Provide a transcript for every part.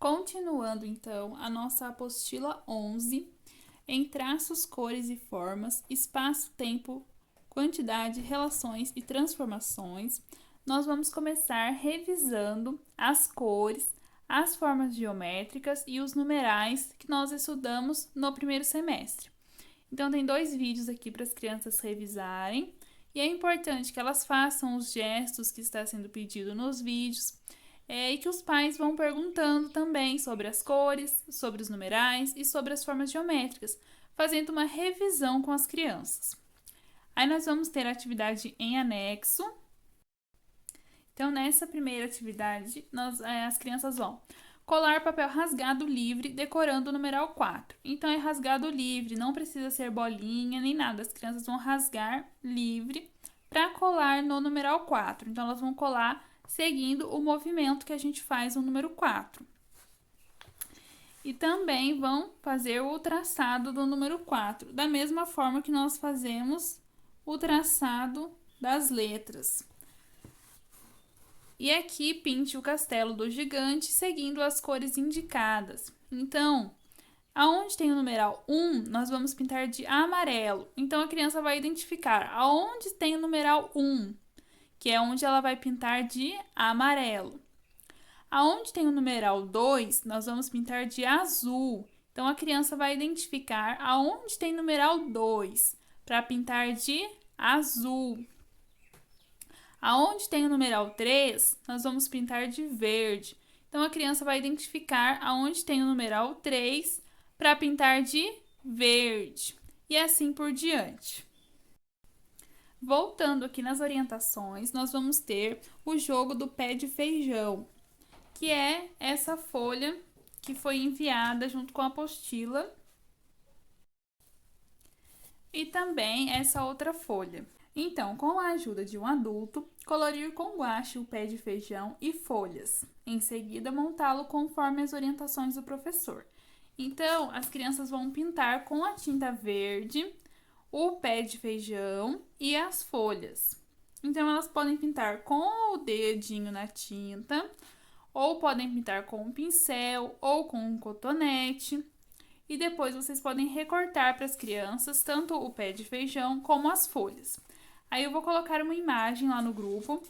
Continuando, então, a nossa apostila 11, em traços, cores e formas, espaço, tempo, quantidade, relações e transformações, nós vamos começar revisando as cores, as formas geométricas e os numerais que nós estudamos no primeiro semestre. Então, tem 2 vídeos aqui para as crianças revisarem, e é importante que elas façam os gestos que está sendo pedido nos vídeos, e que os pais vão perguntando também sobre as cores, sobre os numerais e sobre as formas geométricas, fazendo uma revisão com as crianças. Aí nós vamos ter a atividade em anexo. Então, nessa primeira atividade, as crianças vão colar papel rasgado livre, decorando o numeral 4. Então, é rasgado livre, não precisa ser bolinha nem nada. As crianças vão rasgar livre para colar no numeral 4. Então, elas vão colar seguindo o movimento que a gente faz no número 4. E também vão fazer o traçado do número 4, da mesma forma que nós fazemos o traçado das letras. E aqui pinte o castelo do gigante seguindo as cores indicadas. Então, aonde tem o numeral 1, nós vamos pintar de amarelo. Então, a criança vai identificar aonde tem o numeral 1, que é onde ela vai pintar de amarelo. Aonde tem o numeral 2, nós vamos pintar de azul. Então, a criança vai identificar aonde tem o numeral 2, para pintar de azul. Aonde tem o numeral 3, nós vamos pintar de verde. Então, a criança vai identificar aonde tem o numeral 3 para pintar de verde. E assim por diante. Voltando aqui nas orientações, nós vamos ter o jogo do pé de feijão, que é essa folha que foi enviada junto com a apostila. E também essa outra folha. Então, com a ajuda de um adulto, colorir com guache o pé de feijão e folhas. Em seguida, montá-lo conforme as orientações do professor. Então, as crianças vão pintar com a tinta verde o pé de feijão e as folhas. Então, elas podem pintar com o dedinho na tinta, ou podem pintar com um pincel ou com um cotonete. E depois vocês podem recortar para as crianças tanto o pé de feijão como as folhas. Aí eu vou colocar uma imagem lá no grupo,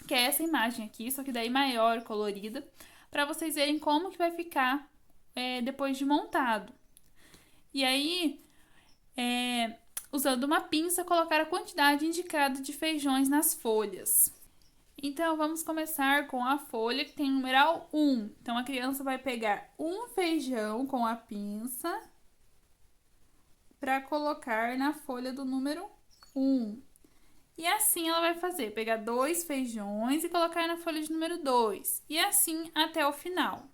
que é essa imagem aqui, só que daí maior, colorida, para vocês verem como que vai ficar depois de montado. E aí, usando uma pinça, colocar a quantidade indicada de feijões nas folhas. Então, vamos começar com a folha que tem o numeral 1. Então, a criança vai pegar um feijão com a pinça para colocar na folha do número 1. E assim ela vai fazer, pegar 2 feijões e colocar na folha de número 2. E assim até o final.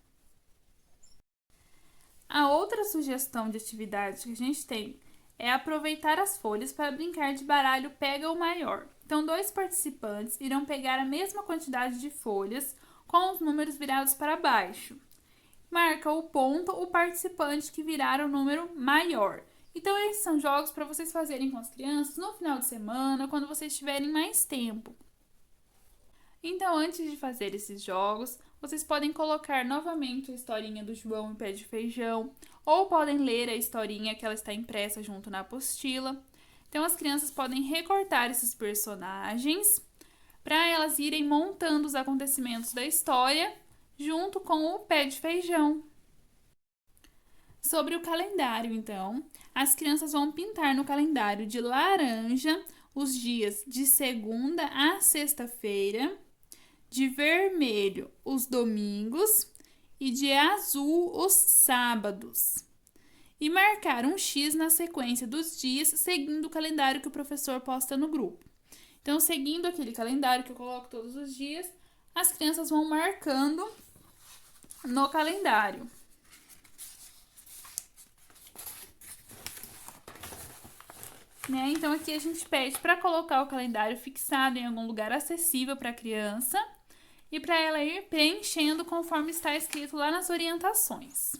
A outra sugestão de atividade que a gente tem é aproveitar as folhas para brincar de baralho pega o maior. Então, 2 participantes irão pegar a mesma quantidade de folhas com os números virados para baixo. Marca o ponto o participante que virar o número maior. Então, esses são jogos para vocês fazerem com as crianças no final de semana, quando vocês tiverem mais tempo. Então, antes de fazer esses jogos, vocês podem colocar novamente a historinha do João e o pé de feijão, ou podem ler a historinha que ela está impressa junto na apostila. Então, as crianças podem recortar esses personagens para elas irem montando os acontecimentos da história junto com o pé de feijão. Sobre o calendário, então, as crianças vão pintar no calendário de laranja os dias de segunda a sexta-feira, de vermelho os domingos e de azul os sábados. E marcar um X na sequência dos dias, seguindo o calendário que o professor posta no grupo. Então, seguindo aquele calendário que eu coloco todos os dias, as crianças vão marcando no calendário. Então, aqui a gente pede para colocar o calendário fixado em algum lugar acessível para a criança e para ela ir preenchendo conforme está escrito lá nas orientações.